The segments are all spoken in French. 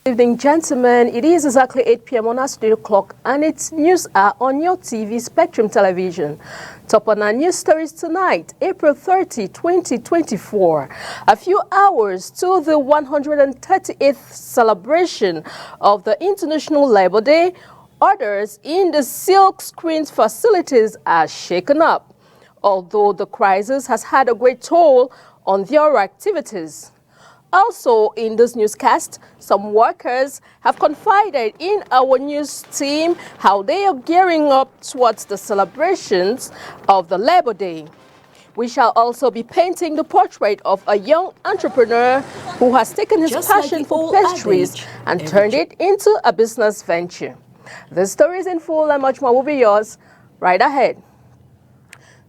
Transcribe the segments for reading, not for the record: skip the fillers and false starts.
Good evening, gentlemen. It is exactly 8 p.m. on our studio clock, and it's news hour on your TV, Spectrum Television. Top on our news stories tonight, April 30, 2024. A few hours to the 138th celebration of the International Labour Day, orders in the silk screens facilities are shaken up, although the crisis has had a great toll on their activities. Also in this newscast, some workers have confided in our news team how they are gearing up towards the celebrations of the Labour Day. We shall also be painting the portrait of a young entrepreneur who has taken his passion for pastries and turned it into a business venture. The stories in full and much more will be yours right ahead.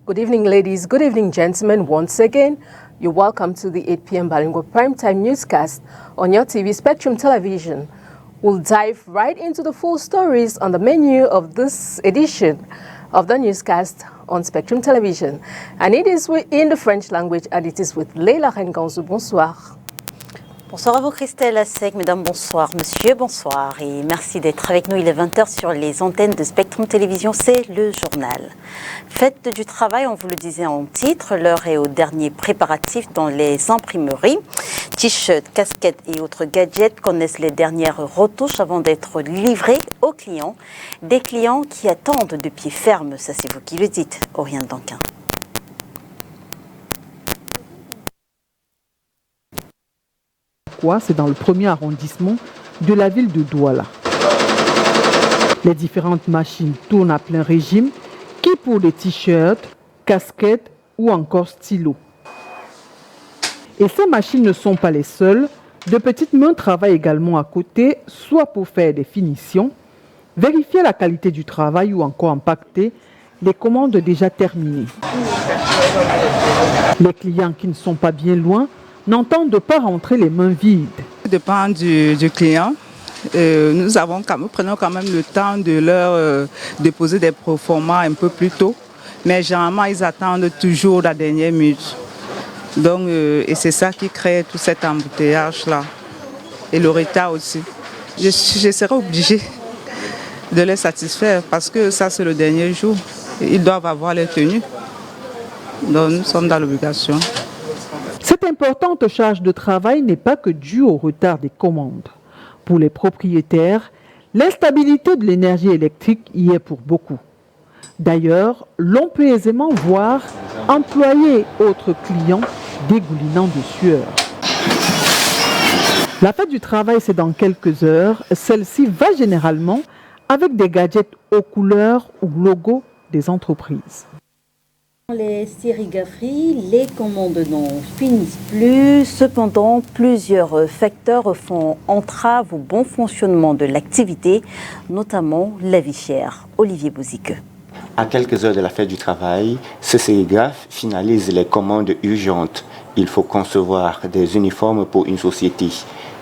Good evening, ladies. Good evening, gentlemen. Once again, you're welcome to the 8 p.m. Bilingual Primetime Newscast on your TV, Spectrum Television. We'll dive right into the full stories on the menu of this edition of the newscast on Spectrum Television. And it is in the French language, and it is with Leila Renganzou. Bonsoir. Bonsoir à vous Christelle Assec, mesdames, bonsoir, monsieur, bonsoir et merci d'être avec nous. Il est 20h sur les antennes de Spectrum Télévision, c'est le journal. Fête du travail, on vous le disait en titre, l'heure est au dernier préparatif dans les imprimeries. T-shirts, casquettes et autres gadgets connaissent les dernières retouches avant d'être livrés aux clients. Des clients qui attendent de pied ferme, ça c'est vous qui le dites, Oriane Danquin. C'est dans le premier arrondissement de la ville de Douala. Les différentes machines tournent à plein régime, qui pour les t-shirts, casquettes ou encore stylos. Et ces machines ne sont pas les seules. De petites mains travaillent également à côté, soit pour faire des finitions, vérifier la qualité du travail ou encore empaqueter les commandes déjà terminées. Les clients qui ne sont pas bien loin n'entendent pas rentrer les mains vides. Ça dépend du client. Nous prenons quand même le temps de leur déposer des proformas un peu plus tôt. Mais généralement, ils attendent toujours la dernière minute. Donc, et c'est ça qui crée tout cet embouteillage-là. Et le retard aussi. Je serai obligée de les satisfaire parce que ça, c'est le dernier jour. Ils doivent avoir les tenues. Donc, nous sommes dans l'obligation. Cette importante charge de travail n'est pas que due au retard des commandes. Pour les propriétaires, l'instabilité de l'énergie électrique y est pour beaucoup. D'ailleurs, l'on peut aisément voir employés et autres clients dégoulinant de sueur. La fête du travail, c'est dans quelques heures. Celle-ci va généralement avec des gadgets aux couleurs ou logos des entreprises. Les sérigraphies, les commandes n'en finissent plus. Cependant, plusieurs facteurs font entrave au bon fonctionnement de l'activité, notamment la vie chère. Olivier Bouzique. À quelques heures de la fête du travail, ce sérigraphe finalise les commandes urgentes. Il faut concevoir des uniformes pour une société.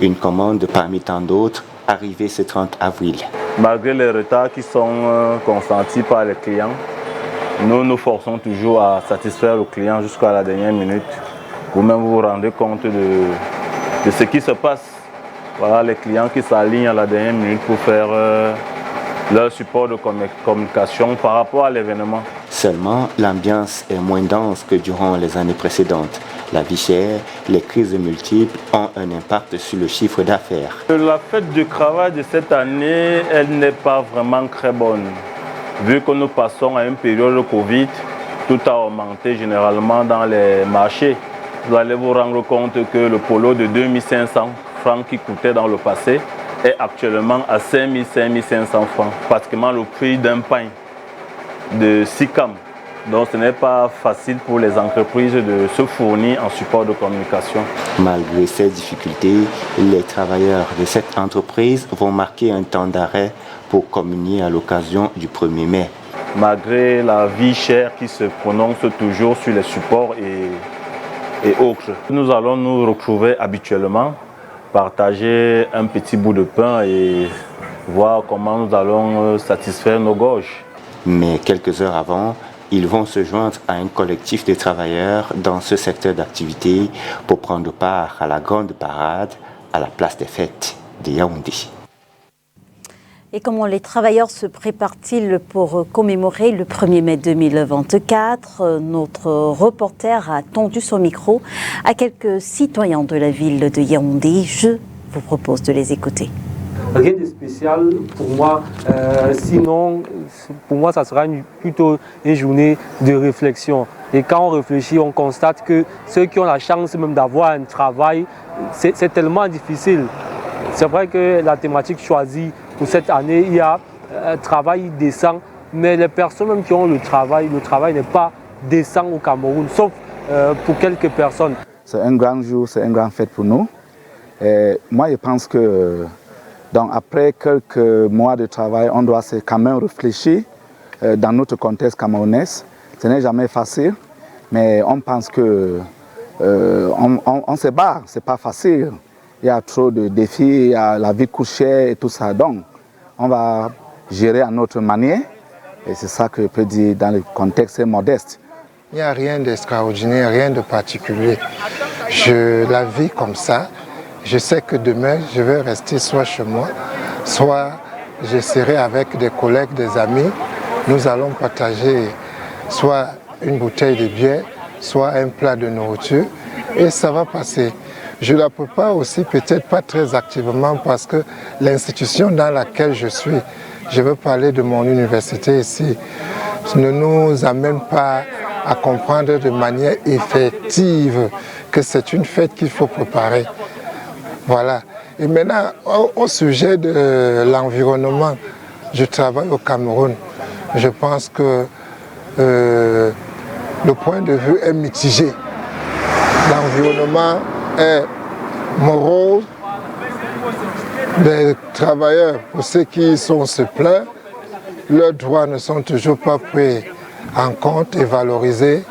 Une commande parmi tant d'autres, arrivée ce 30 avril. Malgré les retards qui sont consentis par les clients, nous nous forçons toujours à satisfaire le client jusqu'à la dernière minute. Vous-même vous rendez compte de ce qui se passe. Voilà les clients qui s'alignent à la dernière minute pour faire leur support de communication par rapport à l'événement. Seulement, l'ambiance est moins dense que durant les années précédentes. La vie chère, les crises multiples ont un impact sur le chiffre d'affaires. La fête du travail de cette année, elle n'est pas vraiment très bonne. Vu que nous passons à une période de Covid, tout a augmenté généralement dans les marchés. Vous allez vous rendre compte que le polo de 2500 francs qui coûtait dans le passé est actuellement à 5000, 5500 francs, pratiquement le prix d'un pain de 6 cams. Donc ce n'est pas facile pour les entreprises de se fournir en support de communication. Malgré ces difficultés, les travailleurs de cette entreprise vont marquer un temps d'arrêt pour communier à l'occasion du 1er mai. Malgré la vie chère qui se prononce toujours sur les supports et autres, nous allons nous retrouver habituellement, partager un petit bout de pain et voir comment nous allons satisfaire nos gorges. Mais quelques heures avant, ils vont se joindre à un collectif de travailleurs dans ce secteur d'activité pour prendre part à la grande parade à la place des fêtes. de Yaoundé. Et comment les travailleurs se préparent-ils pour commémorer le 1er mai 2024 ? Notre reporter a tendu son micro à quelques citoyens de la ville de Yaoundé. Je vous propose de les écouter. Rien de spécial pour moi, sinon pour moi ça sera plutôt une journée de réflexion. Et quand on réfléchit, on constate que ceux qui ont la chance même d'avoir un travail, c'est tellement difficile. C'est vrai que la thématique choisie pour cette année, il y a un travail décent, mais les personnes même qui ont le travail n'est pas décent au Cameroun, sauf pour quelques personnes. C'est un grand jour, c'est une grande fête pour nous. Et moi, je pense que donc, après quelques mois de travail, on doit quand même réfléchir dans notre contexte camerounais. Ce n'est jamais facile, mais on pense que on se bat, c'est pas facile. Il y a trop de défis, il y a la vie couchée et tout ça. Donc, on va gérer à notre manière. Et c'est ça que je peux dire dans le contexte modeste. Il n'y a rien d'extraordinaire, rien de particulier. Je la vis comme ça. Je sais que demain, je vais rester soit chez moi, soit je serai avec des collègues, des amis. Nous allons partager soit une bouteille de bière, soit un plat de nourriture. Et ça va passer. Je la prépare aussi peut-être pas très activement parce que l'institution dans laquelle je suis, je veux parler de mon université ici, ne nous amène pas à comprendre de manière effective que c'est une fête qu'il faut préparer. Voilà. Et maintenant, au sujet de l'environnement, je travaille au Cameroun. Je pense que le point de vue est mitigé. L'environnement est morose. Les travailleurs, pour ceux qui se plaignent, leurs droits ne sont toujours pas pris en compte et valorisés.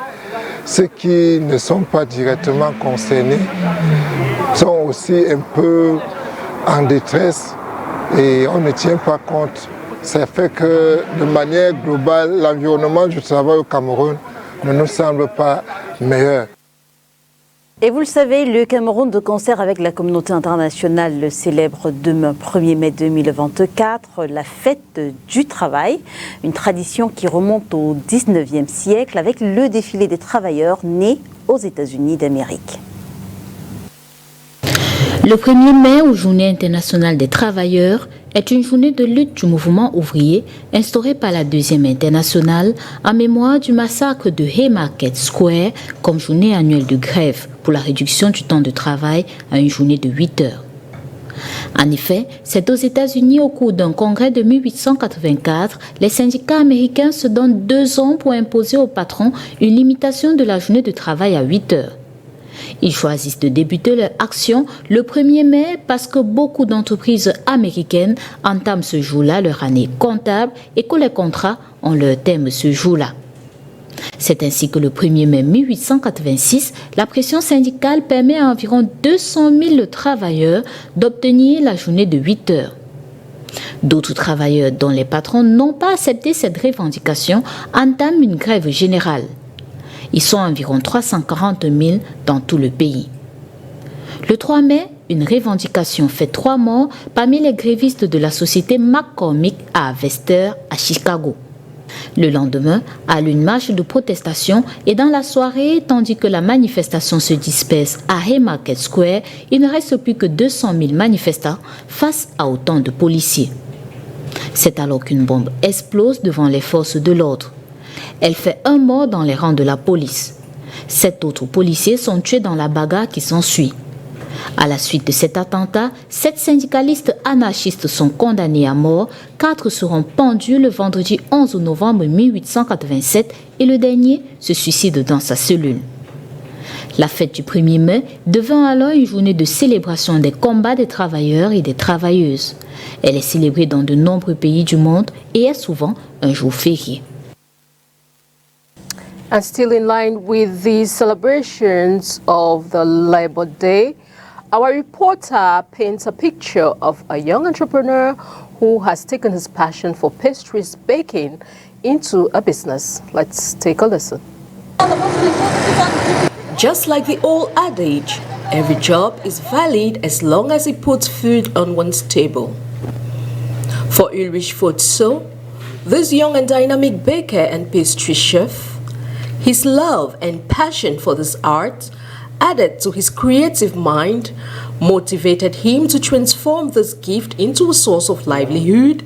Ceux qui ne sont pas directement concernés sont aussi un peu en détresse et on ne tient pas compte. Ça fait que de manière globale, l'environnement du travail au Cameroun ne nous semble pas meilleur. Et vous le savez, le Cameroun, de concert avec la communauté internationale, le célèbre demain 1er mai 2024, la fête du travail, une tradition qui remonte au 19e siècle avec le défilé des travailleurs nés aux États-Unis d'Amérique. Le 1er mai, ou Journée internationale des travailleurs, est une journée de lutte du mouvement ouvrier instaurée par la Deuxième Internationale en mémoire du massacre de Haymarket Square comme journée annuelle de grève pour la réduction du temps de travail à une journée de 8 heures. En effet, c'est aux États-Unis, au cours d'un congrès de 1884, les syndicats américains se donnent 2 ans pour imposer aux patrons une limitation de la journée de travail à 8 heures. Ils choisissent de débuter leur action le 1er mai parce que beaucoup d'entreprises américaines entament ce jour-là leur année comptable et que les contrats ont leur thème ce jour-là. C'est ainsi que le 1er mai 1886, la pression syndicale permet à environ 200 000 travailleurs d'obtenir la journée de 8 heures. D'autres travailleurs dont les patrons n'ont pas accepté cette revendication entament une grève générale. Ils sont environ 340 000 dans tout le pays. Le 3 mai, une revendication fait 3 morts parmi les grévistes de la société McCormick à Vester, à Chicago. Le lendemain, a lieu une marche de protestation et dans la soirée, tandis que la manifestation se disperse à Haymarket Square, il ne reste plus que 200 000 manifestants face à autant de policiers. C'est alors qu'une bombe explose devant les forces de l'ordre. Elle fait 1 mort dans les rangs de la police. 7 autres policiers sont tués dans la bagarre qui s'ensuit. À la suite de cet attentat, 7 syndicalistes anarchistes sont condamnés à mort, 4 seront pendus le vendredi 11 novembre 1887 et le dernier se suicide dans sa cellule. La fête du 1er mai devint alors une journée de célébration des combats des travailleurs et des travailleuses. Elle est célébrée dans de nombreux pays du monde et est souvent un jour férié. And still in line with the celebrations of the Labor Day, our reporter paints a picture of a young entrepreneur who has taken his passion for pastries baking into a business. Let's take a listen. Just like the old adage, Every job is valid as long as it puts food on one's table. For Ulrich Fotso, this young and dynamic baker and pastry chef, his love and passion for this art, added to his creative mind, motivated him to transform this gift into a source of livelihood,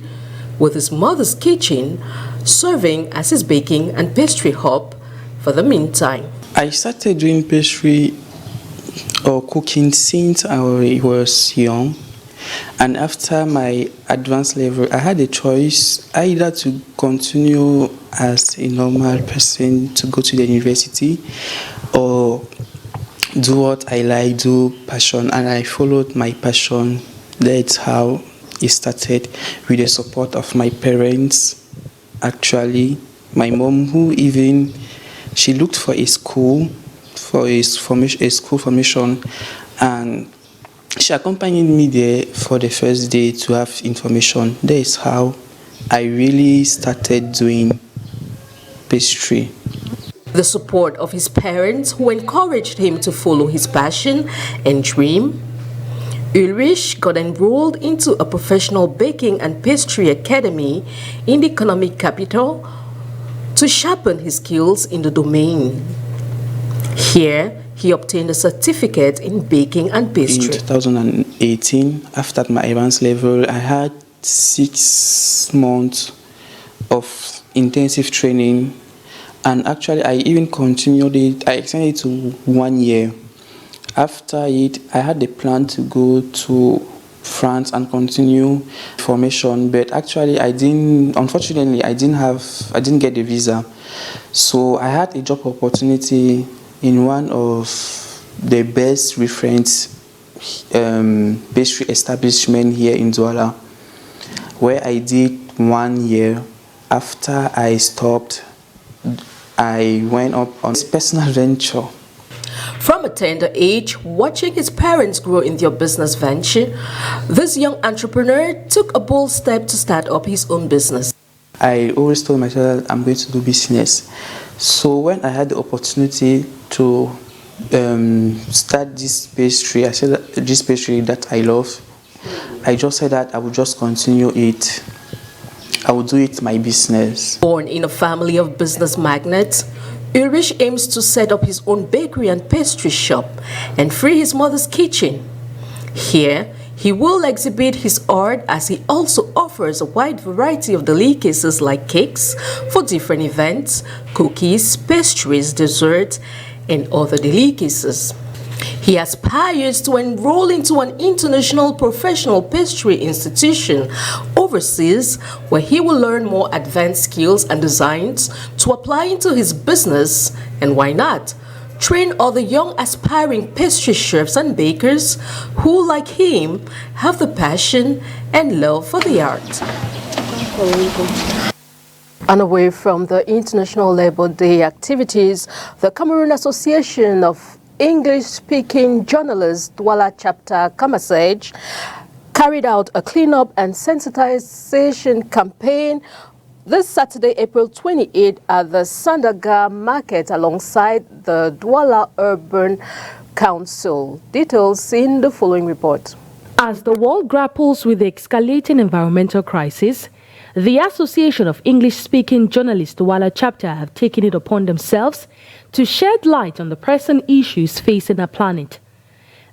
with his mother's kitchen serving as his baking and pastry hub for the meantime. I started doing pastry or cooking since I was young, and after my advanced level I had a choice either to continue as a normal person to go to the university or do what I like, do passion, and I followed my passion. That's how it started, with the support of my parents. Actually, my mom, who even she looked for a school for a school formation, and she accompanied me there for the first day to have information. That is how I really started doing pastry. The support of his parents, who encouraged him to follow his passion and dream, Ulrich got enrolled into a professional baking and pastry academy in the economic capital to sharpen his skills in the domain. Here, he obtained a certificate in baking and pastry. In 2018, after my advanced level, I had 6 months of intensive training, and actually I even continued it. I extended it to 1 year. After it, I had the plan to go to France and continue formation, but actually unfortunately I didn't get the visa. So I had a job opportunity in one of the best reference pastry establishment here in Douala, where I did 1 year. After I stopped, I went up on this personal venture. From a tender age, watching his parents grow in their business venture, this young entrepreneur took a bold step to start up his own business. I always told myself that I'm going to do business. So when I had the opportunity to start this pastry, I said that this pastry that I love, I just said that I would just continue it. I would do it my business. Born in a family of business magnates, Ulrich aims to set up his own bakery and pastry shop and free his mother's kitchen. Here, he will exhibit his art as he also offers a wide variety of delicacies like cakes for different events, cookies, pastries, desserts, and other delicacies. He aspires to enroll into an international professional pastry institution overseas, where he will learn more advanced skills and designs to apply into his business, and why not, train other young aspiring pastry chefs and bakers who, like him, have the passion and love for the art. And away from the International Labour Day activities, the Cameroon Association of English-speaking journalists, Douala chapter Kamasej, carried out a cleanup and sensitization campaign this Saturday, April 28, at the Sandaga Market alongside the Douala Urban Council. Details in the following report. As the world grapples with the escalating environmental crisis, the Association of English-speaking journalists Douala chapter have taken it upon themselves to shed light on the pressing issues facing our planet.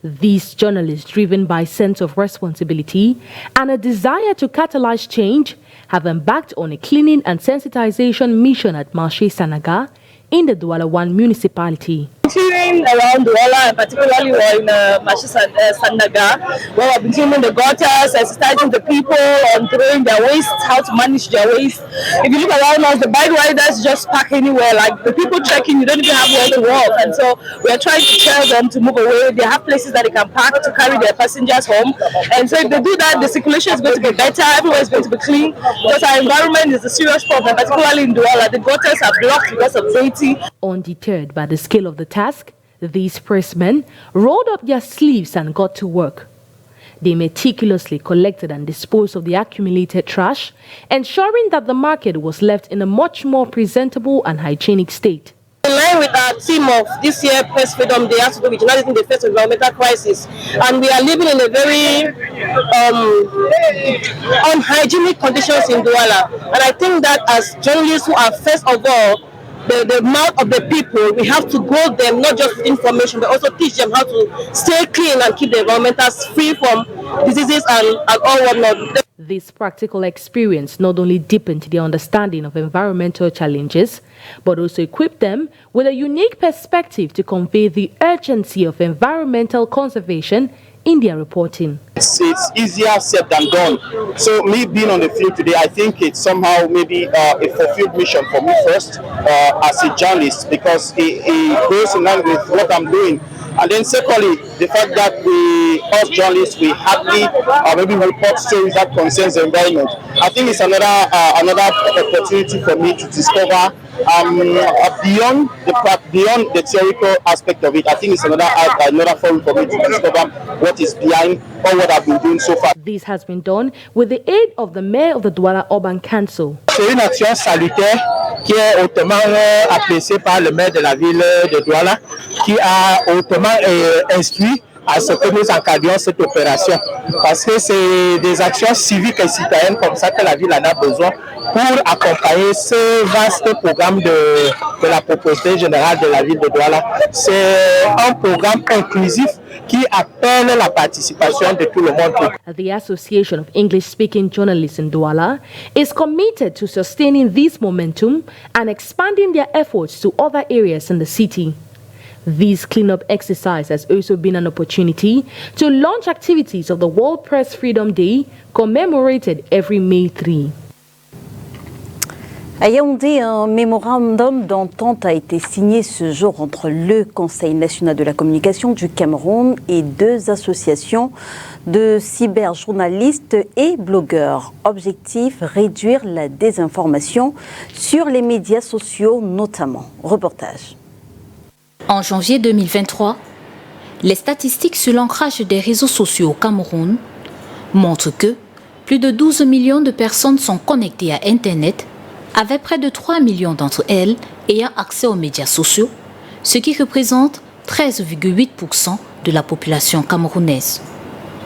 These journalists, driven by a sense of responsibility and a desire to catalyze change, have embarked on a cleaning and sensitization mission at Marché Sanaga in the Douala 1 municipality. Continuing around Douala, and particularly we're in Marché Sanaga, where we've been cleaning the gutters, sensitizing the people on throwing their waste, how to manage their waste. If you look around us, the bike riders just park anywhere. Like the people trekking, you don't even have where to walk. And so we are trying to tell them to move away. They have places that they can park to carry their passengers home. And so if they do that, the circulation is going to be better. Everywhere is going to be clean, because our environment is a serious problem, particularly in Douala. The gutters are blocked because of dirty. Undeterred by the scale of the task, these pressmen rolled up their sleeves and got to work. They meticulously collected and disposed of the accumulated trash, ensuring that the market was left in a much more presentable and hygienic state. We together with our team of this year Press Freedom Day has to do with journalism in the face of environmental crisis, and we are living in a very unhygienic conditions in Douala. And I think that as journalists who are first of all the mouth of the people, we have to grow them not just with information but also teach them how to stay clean and keep the environmentals free from diseases and all whatnot. This practical experience not only deepened their understanding of environmental challenges, but also equipped them with a unique perspective to convey the urgency of environmental conservation in their reporting. It's easier said than done. So me being on the field today, I think it's somehow maybe a fulfilled mission for me first as a journalist, because it goes in line with what I'm doing. And then secondly, the fact that we, as journalists, we hardly maybe report stories that concerns the environment. I think it's another opportunity for me to discover beyond the theoretical aspect of it. I think it's another forum for me to discover what is behind all what I've been doing so far. This has been done with the aid of the Mayor of the Douala Urban Council. C'est une action salutaire qui est hautement appréciée par le maire de la ville de Douala, qui a hautement instruit à ce que nous encadrions cette opération. Parce que c'est des actions civiques et citoyennes comme ça que la ville en a besoin pour accompagner ce vaste programme de la propriété générale de la ville de Douala. C'est un programme inclusif qui appelle la participation de tout le monde. The Association of English-Speaking Journalists in Douala is committed to sustaining this momentum and expanding their efforts to other areas in the city. This cleanup exercise has also been an opportunity to launch activities of the World Press Freedom Day, commemorated every May 3. À Yaoundé, un mémorandum d'entente a été signé ce jour entre le Conseil national de la communication du Cameroun et deux associations de cyberjournalistes et blogueurs. Objectif, réduire la désinformation sur les médias sociaux notamment. Reportage. En janvier 2023, les statistiques sur l'ancrage des réseaux sociaux au Cameroun montrent que plus de 12 millions de personnes sont connectées à Internet, avec près de 3 millions d'entre elles ayant accès aux médias sociaux, ce qui représente 13,8% de la population camerounaise.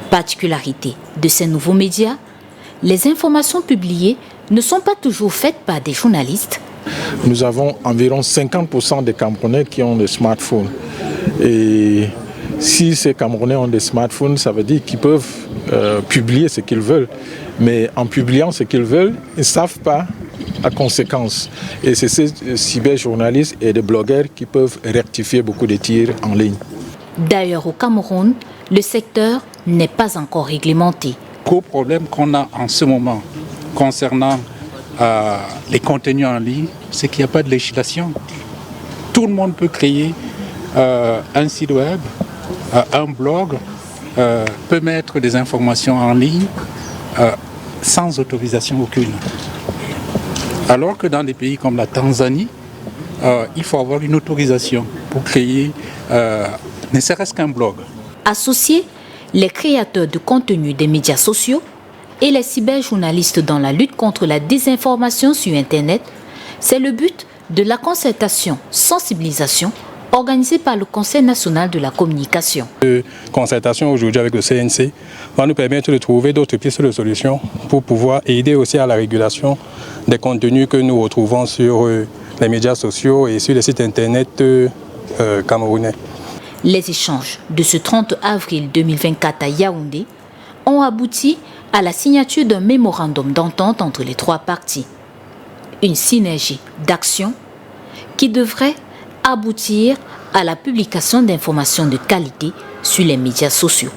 Particularité de ces nouveaux médias, les informations publiées ne sont pas toujours faites par des journalistes. Nous avons environ 50% des Camerounais qui ont des smartphones. Et si ces Camerounais ont des smartphones, ça veut dire qu'ils peuvent publier ce qu'ils veulent. Mais en publiant ce qu'ils veulent, ils ne savent pas la conséquence. Et c'est ces cyberjournalistes et des blogueurs qui peuvent rectifier beaucoup de tirs en ligne. D'ailleurs, au Cameroun, le secteur n'est pas encore réglementé. Le gros problème qu'on a en ce moment concernant les contenus en ligne, c'est qu'il n'y a pas de législation. Tout le monde peut créer un site web, un blog, peut mettre des informations en ligne sans autorisation aucune. Alors que dans des pays comme la Tanzanie, il faut avoir une autorisation pour créer ne serait-ce qu'un blog. Associer les créateurs de contenu des médias sociaux et les cyberjournalistes dans la lutte contre la désinformation sur Internet, c'est le but de la concertation sensibilisation organisée par le Conseil national de la communication. La concertation aujourd'hui avec le CNC va nous permettre de trouver d'autres pistes de solutions pour pouvoir aider aussi à la régulation des contenus que nous retrouvons sur les médias sociaux et sur les sites Internet camerounais. Les échanges de ce 30 avril 2024 à Yaoundé ont abouti à la signature d'un mémorandum d'entente entre les trois parties. Une synergie d'action qui devrait aboutir à la publication d'informations de qualité sur les médias sociaux.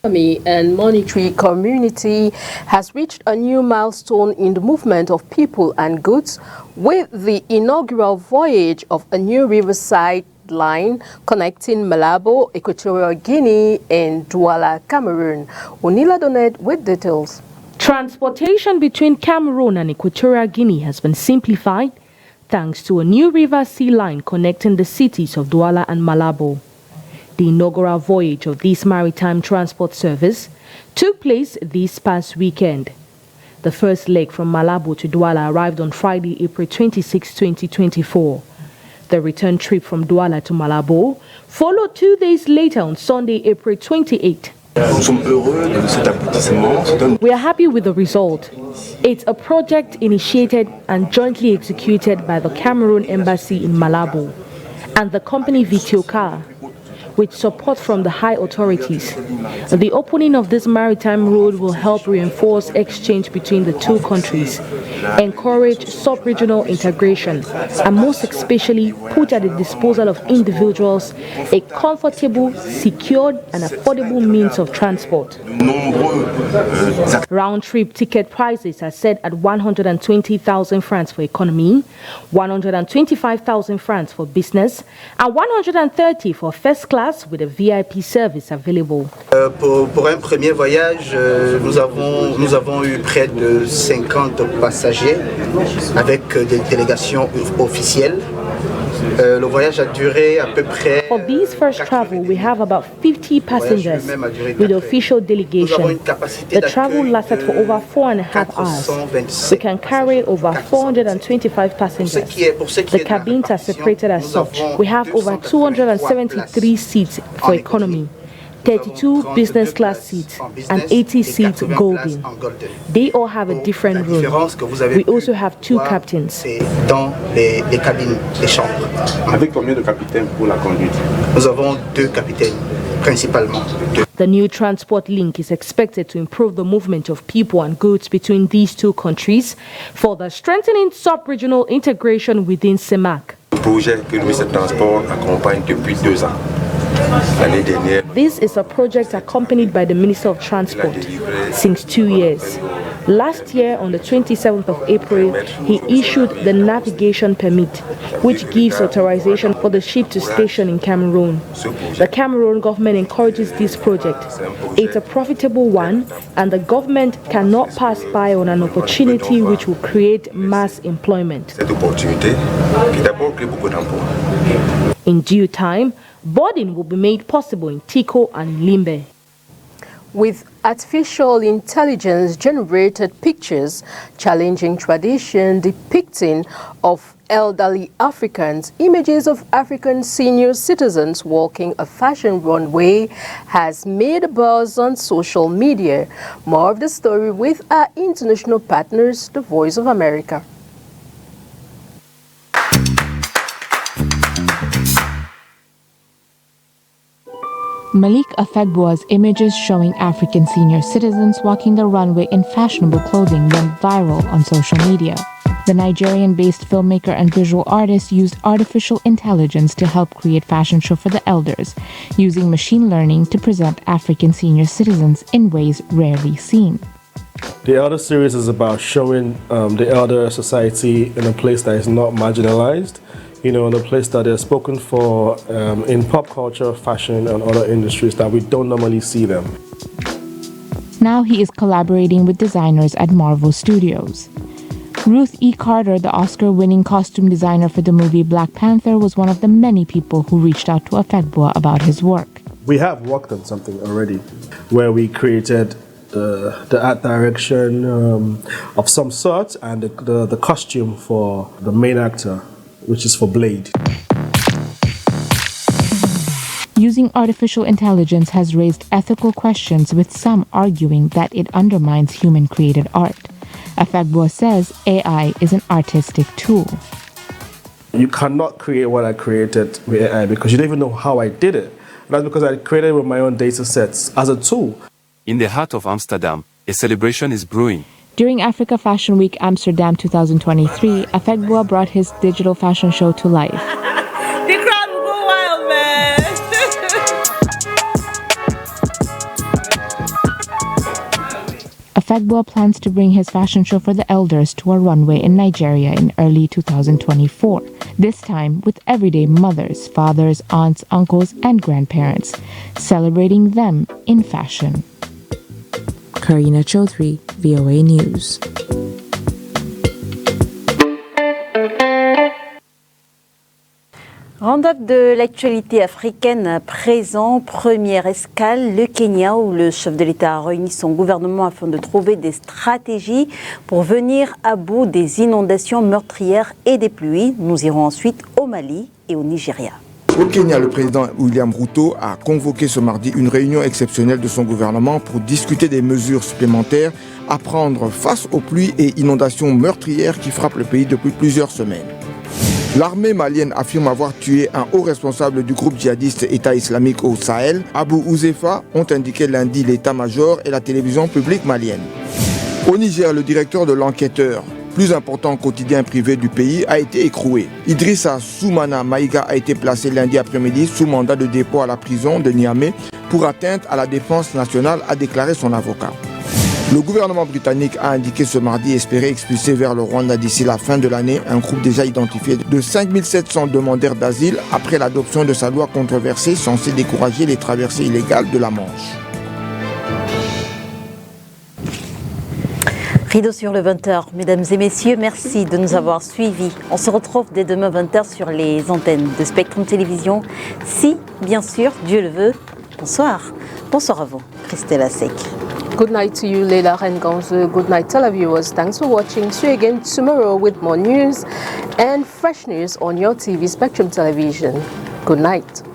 And monetary community has reached a new milestone in the movement of people and goods with the inaugural voyage of a new riverside line connecting Malabo, Equatorial Guinea and Douala, Cameroon. Unila Donet with details. Transportation between Cameroon and Equatorial Guinea has been simplified thanks to a new river sea line connecting the cities of Douala and Malabo. The inaugural voyage of this maritime transport service took place this past weekend. The first leg from Malabo to Douala arrived on Friday, April 26, 2024. The return trip from Douala to Malabo followed 2 days later on Sunday, April 28. We are happy with the result. It's a project initiated and jointly executed by the Cameroon Embassy in Malabo and the company Vitiocar, with support from the high authorities. The opening of this maritime road will help reinforce exchange between the two countries, encourage sub-regional integration, and most especially put at the disposal of individuals a comfortable, secured, and affordable means of transport. Round-trip ticket prices are set at 120,000 francs for economy, 125,000 francs for business, and 130 for first class with a VIP service available. Pour un premier voyage, nous avons eu près de 50 passagers avec des délégations officielles. Le voyage a duré à peu près. For these first travel, we have about 50 passengers with official delegation. The travel lasted for over 4.5 hours. We can carry over 425 passengers. The cabins are separated as such. We have over 273 seats for economy, 32 business class seats, and 80 seats golden. They all have a different room. We also have 2 captains. Dans les cabines, les chambres. Avec combien de capitaines pour la conduite? Nous avons 2 capitaines, principalement. The new transport link is expected to improve the movement of people and goods between these two countries, further strengthening sub-regional integration within CEMAC. Un projet que le ministère des Transports accompagne depuis 2 ans. This is a project accompanied by the Minister of Transport since 2 years. Last year, on the 27th of April, he issued the navigation permit, which gives authorization for the ship to station in Cameroon. The Cameroon government encourages this project. It's a profitable one, and the government cannot pass by on an opportunity which will create mass employment. In due time, boarding will be made possible in Tiko and Limbe. With artificial intelligence-generated pictures challenging tradition depicting of elderly Africans, images of African senior citizens walking a fashion runway has made a buzz on social media. More of the story with our international partners, the Voice of America. Malik Afegbua's images showing African senior citizens walking the runway in fashionable clothing went viral on social media. The Nigerian-based filmmaker and visual artist used artificial intelligence to help create fashion show for the elders, using machine learning to present African senior citizens in ways rarely seen. The Elder series is about showing the elder society in a place that is not marginalized, in a place that is spoken for in pop culture, fashion, and other industries that we don't normally see them. Now he is collaborating with designers at Marvel Studios. Ruth E. Carter, the Oscar-winning costume designer for the movie Black Panther, was one of the many people who reached out to Afegbua about his work. We have worked on something already where we created the art direction of some sort and the costume for the main actor, which is for Blade. Using artificial intelligence has raised ethical questions, with some arguing that it undermines human-created art. Afegbua says AI is an artistic tool. You cannot create what I created with AI because you don't even know how I did it. That's because I created it with my own data sets as a tool. In the heart of Amsterdam, a celebration is brewing. During Africa Fashion Week Amsterdam 2023, Afegbua brought his digital fashion show to life. The crowd will go wild, man! Afegbua plans to bring his fashion show for the elders to a runway in Nigeria in early 2024. This time with everyday mothers, fathers, aunts, uncles, and grandparents, celebrating them in fashion. Karina Chaudhry, VOA News. Round-up de l'actualité africaine à présent. Première escale, le Kenya, où le chef de l'État a réuni son gouvernement afin de trouver des stratégies pour venir à bout des inondations meurtrières et des pluies. Nous irons ensuite au Mali et au Nigeria. Au Kenya, le président William Ruto a convoqué ce mardi une réunion exceptionnelle de son gouvernement pour discuter des mesures supplémentaires à prendre face aux pluies et inondations meurtrières qui frappent le pays depuis plusieurs semaines. L'armée malienne affirme avoir tué un haut responsable du groupe djihadiste État islamique au Sahel, Abu Ouzeifa, ont indiqué lundi l'état-major et la télévision publique malienne. Au Niger, le directeur de l'enquêteur, plus important quotidien privé du pays, a été écroué. Idrissa Soumana Maïga a été placé lundi après-midi sous mandat de dépôt à la prison de Niamey pour atteinte à la défense nationale, a déclaré son avocat. Le gouvernement britannique a indiqué ce mardi espérer expulser vers le Rwanda d'ici la fin de l'année un groupe déjà identifié de 5700 demandeurs d'asile après l'adoption de sa loi controversée censée décourager les traversées illégales de la Manche. Rideau sur le 20h. Mesdames et messieurs, merci de nous avoir suivis. On se retrouve dès demain 20h sur les antennes de Spectrum Télévision. Si, bien sûr, Dieu le veut. Bonsoir. Bonsoir à vous, Christelle Asek. Good night to you, Leila Rengonzu. Good night, televiewers. Thanks for watching. See you again tomorrow with more news and fresh news on your TV Spectrum Television. Good night.